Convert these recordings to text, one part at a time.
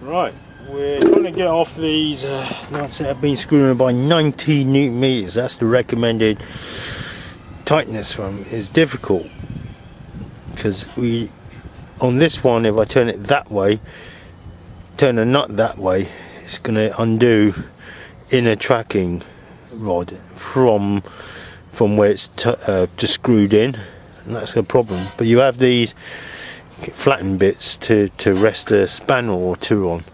Right, we're trying to get off these nuts that have been screwed by 90 newton meters. That's the recommended tightness from. It's difficult because on this one, if I turn it that way, turn the nut that way, it's going to undo inner tracking rod from where it's just screwed in, and that's a problem. But you have these flattened bits to rest a spanner or two on,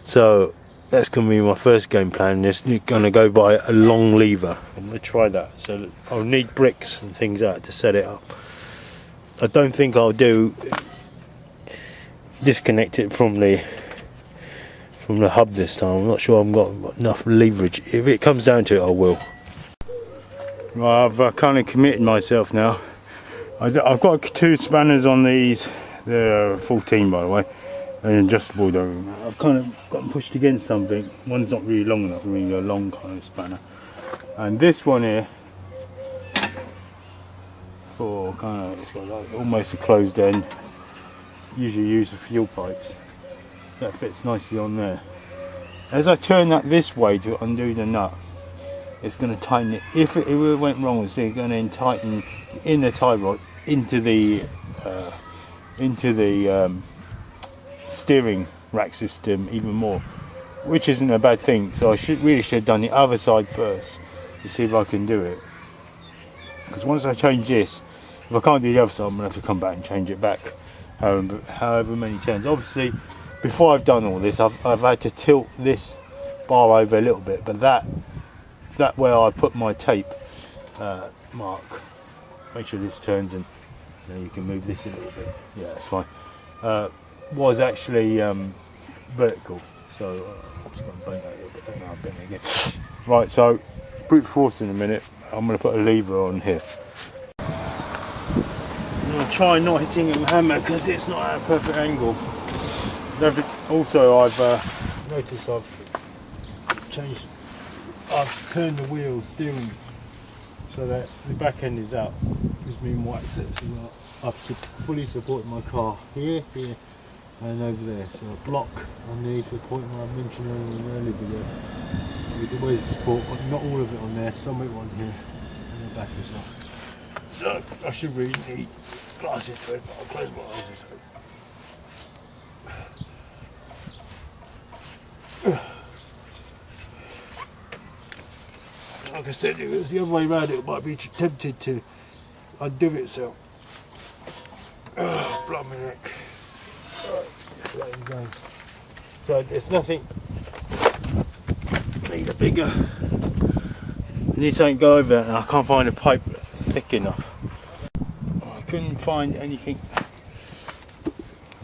so that's going to be my first game plan. It's going to go by a long lever. I'm going to try that, so I'll need bricks and things like that to set it up. I don't think I'll disconnect it from the hub this time. I'm not sure I've got enough leverage. If it comes down to it, I will. Right, I've kind of committed myself now. I've got two spanners on these. They're 14 by the way, and adjustable though. I've kind of got them pushed against something. One's not really long enough, really a long kind of spanner. And this one here, for kind of, it's got like almost a closed end. Usually use the fuel pipes. That fits nicely on there. As I turn that this way to undo the nut, it's going to tighten it. If it went wrong, it's going to then tighten the inner tie rod into the steering rack system even more, which isn't a bad thing. So I really should have done the other side first to see if I can do it, because once I change this, if I can't do the other side, I'm going to have to come back and change it back however many turns. Obviously before I've done all this, I've had to tilt this bar over a little bit, but that where I put my tape mark, make sure this turns, and then you can move this a little bit, yeah, that's fine, was actually vertical, so I'm just going to bend that a little bit, and I'll bend it again. Right, so brute force in a minute. I'm going to put a lever on here. I'm going to try not hitting a hammer because it's not at a perfect angle. Also, I've noticed I've turned the wheel steering so that the back end is out. Gives me more access. I've fully supported my car here, and over there. So a block underneath the point where I mentioned in an earlier video. With the ways of support, not all of it on there, some of it on here, and the back as well. So I should really need glasses for it, but I'll close my eyes and like I said, if it was the other way around, it might be tempted to undo itself. Oh, blood my neck. Right, there you go. So there's nothing. Need a bigger. I need something to go over it, and I can't find a pipe thick enough. I couldn't find anything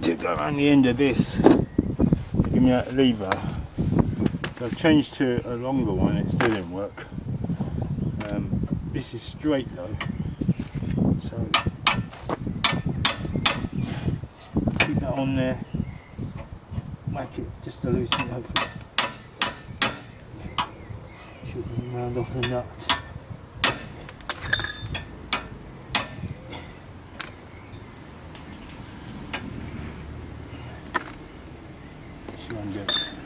to go around the end of this. Give me that lever. So I've changed to a longer one. It still didn't work. This is straight though, so keep that on there, make it just to loosen it, hopefully. Should it round off the nut. Should undo it.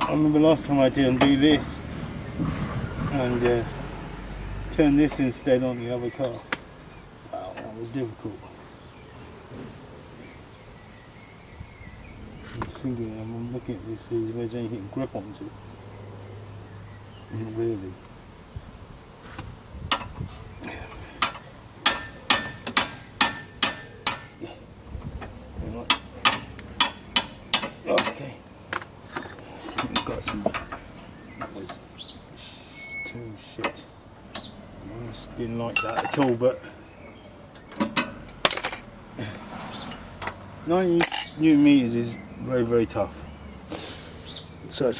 I remember last time I did undo this and turn this instead on the other car. Wow, that was difficult. I'm thinking, I'm looking at this, see if there's anything to grip onto. Not really. Okay. We've got some. That was too shit. I didn't like that at all, but 90 newton meters is very, very tough. So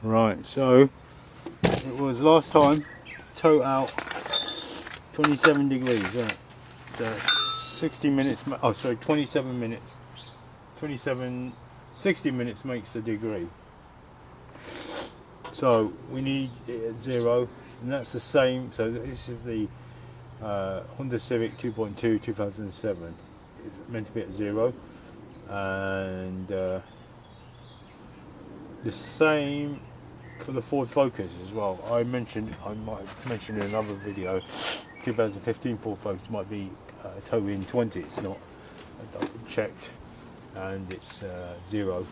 right, so it was last time toe out 27 degrees, right? So 60 minutes, oh sorry, 27 minutes, 60 minutes makes a degree. So we need it at 0, and that's the same. So this is the Honda Civic 2.2 2007. It's meant to be at 0, and The same for the Ford Focus as well. I might have mentioned in another video, 2015 Ford Focus might be tow-in 20. It's not. I double checked, and it's 0.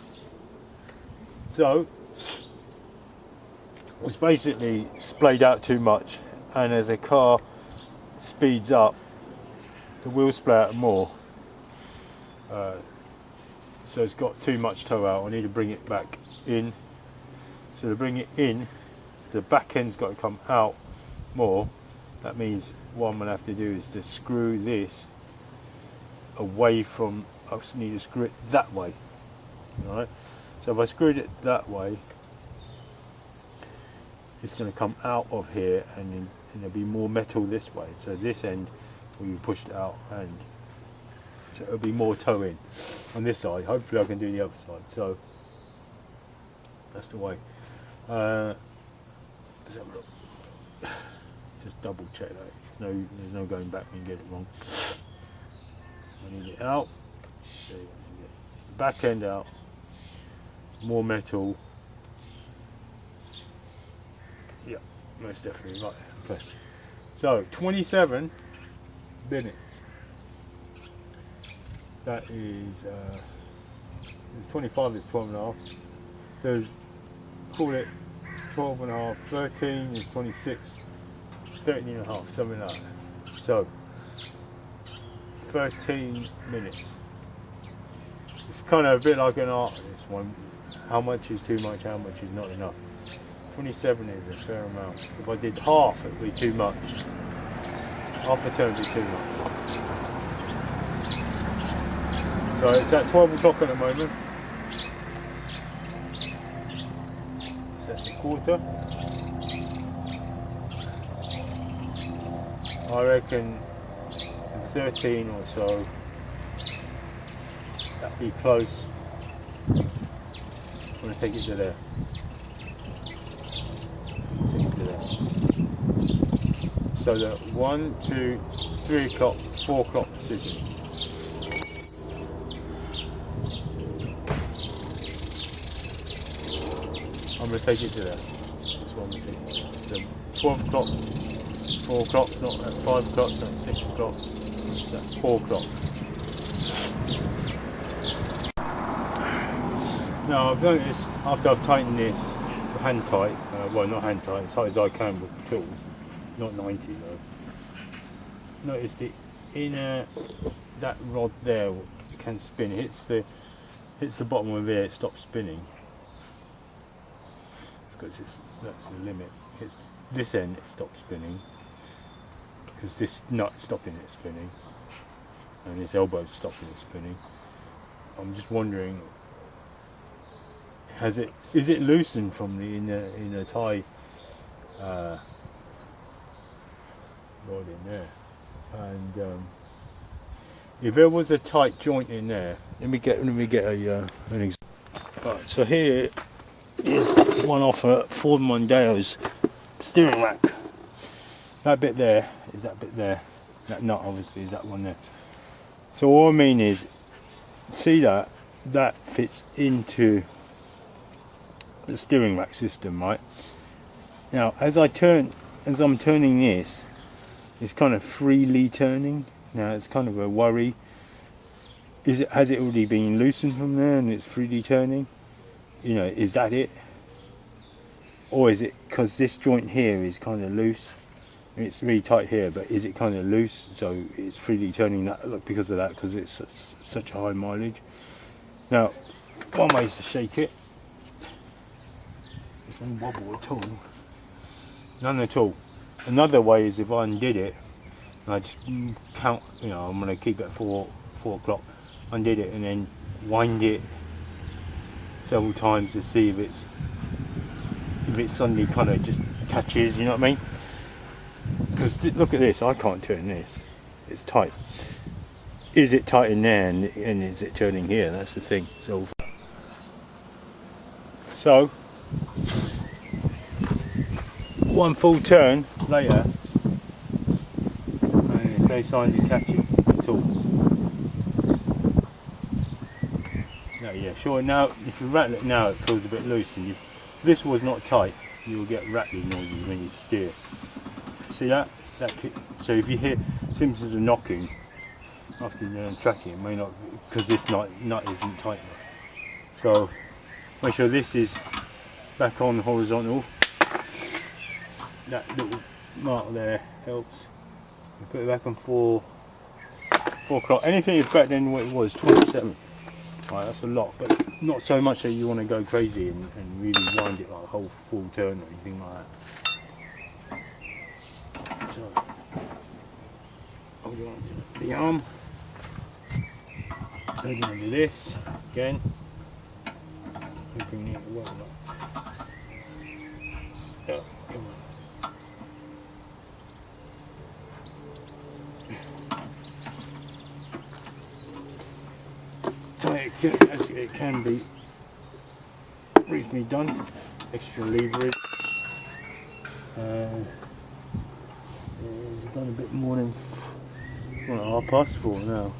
So it's basically splayed out too much, and as a car speeds up, the wheels splay out more. So it's got too much tow out. I need to bring it back in. So to bring it in, the back end's got to come out more. That means what I'm going to have to do is to screw this away from, I just need to screw it that way. Alright, so if I screwed it that way, it's going to come out of here, and there'll be more metal this way. So this end will be pushed out, and so it'll be more tow in on this side. Hopefully I can do the other side. So that's the way. Let's have a look. Just double check that. There's no going back and get it wrong. I need it out. So get back end out. More metal. Yeah, most definitely right. Okay. So 27 minutes. That is 25 is 12 and a half. So call it 12 and a half. 13 is 26. 13 and a half, something like that. So 13 minutes. It's kind of a bit like an art, this one. How much is too much, how much is not enough. 27 is a fair amount. If I did half, it would be too much. Half a turn would be too much. So it's at 12 o'clock at the moment. So that's a quarter. I reckon in 13 or so, that'd be close. I'm going to take it to there. Take it to there. So that 1, 2, 3 o'clock, 4 o'clock position. I'm going to take it to there. That's what I'm going to take. So 12 o'clock, 4 o'clock, it's not at 5 o'clock, it's not at 6 o'clock, it's at 4 o'clock. Now I've noticed after I've tightened this hand tight, well not hand tight, as tight as I can with the tools, not 90 though. Noticed the inner, that rod there can spin, it hits the bottom of here, it stops spinning. Because that's the limit. It's this end, it stops spinning. Because this nut stopping it spinning, and this elbow stopping it spinning. I'm just wondering, is it loosened from the inner tie rod in there? And if there was a tight joint in there, let me get an example. Right, so here is one off a Ford Mondeo's steering rack. That bit there is that bit there. That nut obviously is that one there. So all I mean is, see that fits into the steering rack system, right? Now as I'm turning this, it's kind of freely turning. Now it's kind of a worry. Has it already been loosened from there and it's freely turning? You know, is that it? Or is it because this joint here is kind of loose? It's really tight here, but is it kind of loose, so it's freely turning that? Look, because of that, because it's such a high mileage. Now, one way is to shake it. There's no wobble at all. None at all. Another way is if I undid it, and I just count. You know, I'm going to keep it at 4 o'clock. Undid it and then wind it several times to see if it suddenly kind of just catches. You know what I mean? Because look at this, I can't turn this, it's tight. Is it tight in there and is it turning here? That's the thing. So one full turn later and there's no signs of catching at all. No, Okay, yeah, sure. Now, if you rattle it now, it feels a bit loose, and if this was not tight, you will get rattling noises when you steer. See that? So if you hear symptoms of knocking after you're tracking, it may not, because this nut isn't tight enough. So make sure this is back on horizontal. That little mark there helps. You put it back on 4 o'clock. Anything is better than what it was, 27. Right, that's a lot, but not so much that you want to go crazy and really wind it like a whole full turn or anything like that. So, hold on to the arm. Hold on to this again. Hoping it won't lock. Yeah, come on. As it can be reasonably done. Extra leverage. It's done a bit more than 4:30 now.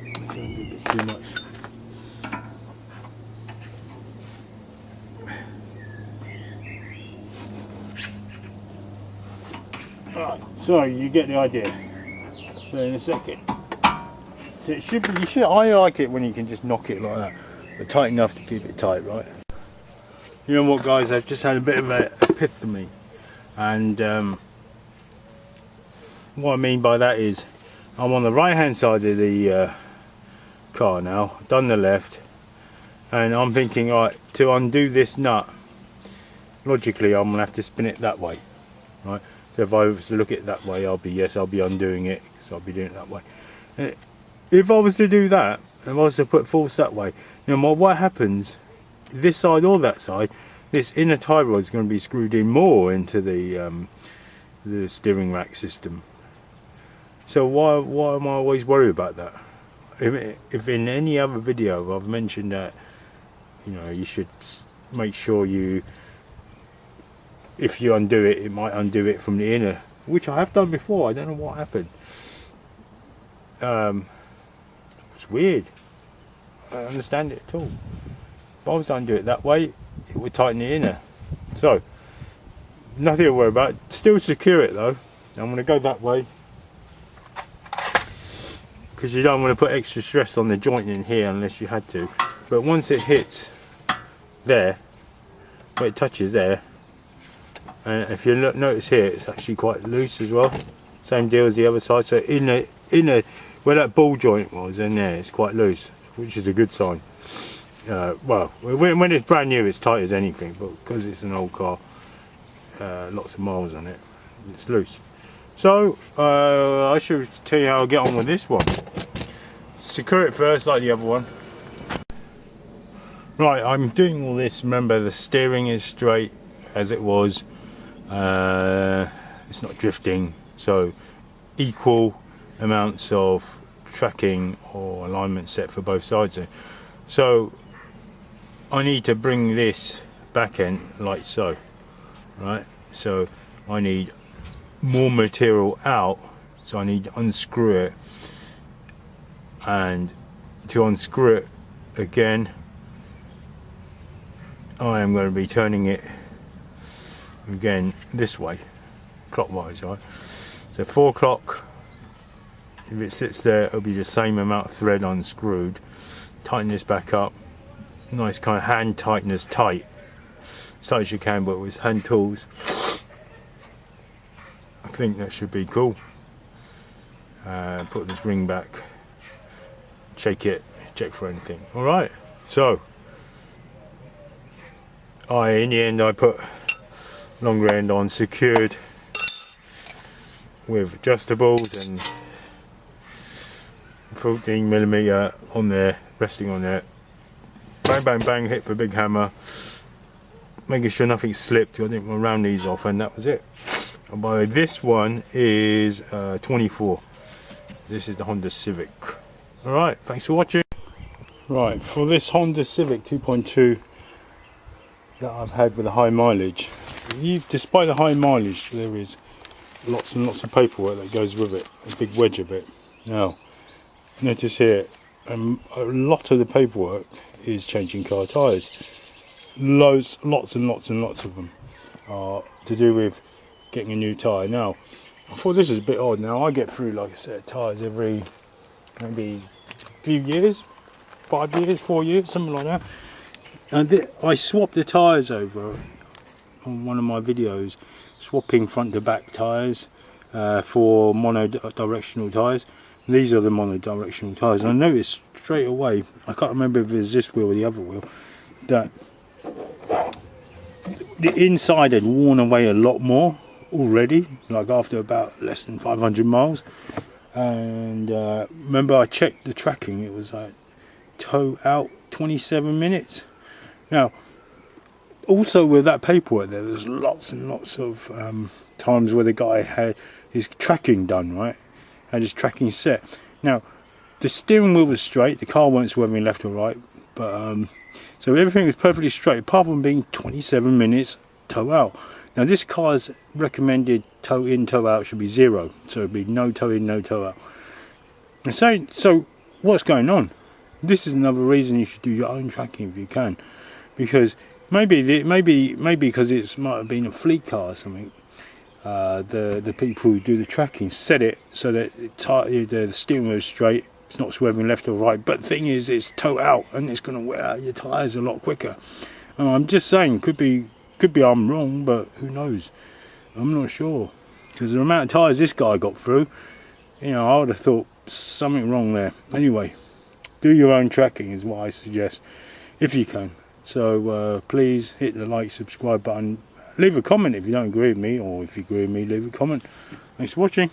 It's going to be a bit too much. Alright, so you get the idea. So in a second. So it should be, I like it when you can just knock it like that, but tight enough to keep it tight, right? You know what, guys, I've just had a bit of an epiphany, and what I mean by that is I'm on the right hand side of the car now, done the left, and I'm thinking, right, to undo this nut, logically I'm going to have to spin it that way, right? So if I was to look at it that way, I'll be undoing it, because I'll be doing it that way. If I was to do that, if I was to put force that way, you know what happens, this side or that side, this inner tie rod is going to be screwed in more into the steering rack system. So why am I always worried about that? If in any other video I've mentioned that, you know, you should make sure if you undo it, it might undo it from the inner, which I have done before. I don't know what happened. It's weird. I don't understand it at all. If I was to undo it that way, it would tighten the inner. So, nothing to worry about. Still secure it though. I'm going to go that way, because you don't want to put extra stress on the joint in here unless you had to. But once it hits there, where it touches there, and if you notice here, it's actually quite loose as well. Same deal as the other side. So inner where that ball joint was in there, it's quite loose, which is a good sign. Well, when it's brand new, it's tight as anything, but because it's an old car, lots of miles on it, it's loose. So I should tell you how I get on with this one. Secure it first, like the other one. Right, I'm doing all this. Remember, the steering is straight as it was. It's not drifting, so equal amounts of tracking or alignment set for both sides. So I need to bring this back end like so, right? So I need more material out, so I need to unscrew it, and to unscrew it again, I am going to be turning it again this way, clockwise, right? So 4 o'clock, if it sits there, it'll be the same amount of thread unscrewed. Tighten this back up, nice kind of hand tightness, tight as tight as you can, but with hand tools. I think that should be cool. Put this ring back, shake it, check for anything. All right, so in the end I put longer end on, secured with adjustables, and 14mm on there, resting on there. Bang bang bang, hit with a big hammer, making sure nothing slipped. I didn't want to round these off, and that was it. And by this one is 24. This is the Honda Civic. Alright, thanks for watching. Right, for this Honda Civic 2.2 that I've had with a high mileage, despite the high mileage, there is lots and lots of paperwork that goes with it, a big wedge of it. Now, notice here, a lot of the paperwork is changing car tyres. Lots and lots of them are to do with getting a new tyre. Now, I thought this is a bit odd. Now, I get through, like I said, tyres every maybe few years, 5 years, 4 years, something like that. And I swapped the tyres over on one of my videos, swapping front to back tyres for mono-directional tyres. These are the mono-directional tyres. And I noticed straight away, I can't remember if it was this wheel or the other wheel, that the inside had worn away a lot more already, like after about less than 500 miles. And remember, I checked the tracking, it was like tow out 27 minutes. Now, also with that paperwork there's lots and lots of times where the guy had his tracking done, right? Had his tracking set. Now, the steering wheel was straight, the car weren't swerving left or right, but so everything was perfectly straight, apart from being 27 minutes tow out. Now, this car's recommended tow in, tow out should be 0, so it'd be no tow in, no tow out. And so what's going on? This is another reason you should do your own tracking if you can, because maybe because it might have been a fleet car or something. The people who do the tracking set it so that the steering wheel is straight, it's not swerving left or right. But the thing is, it's tow out and it's going to wear out your tyres a lot quicker. And I'm just saying, could be I'm wrong, but who knows? I'm not sure, because the amount of tyres this guy got through, I would have thought something wrong there. Anyway, do your own tracking is what I suggest, if you can. So please hit the like, subscribe button, leave a comment if you don't agree with me, or if you agree with me, leave a comment. Thanks for watching.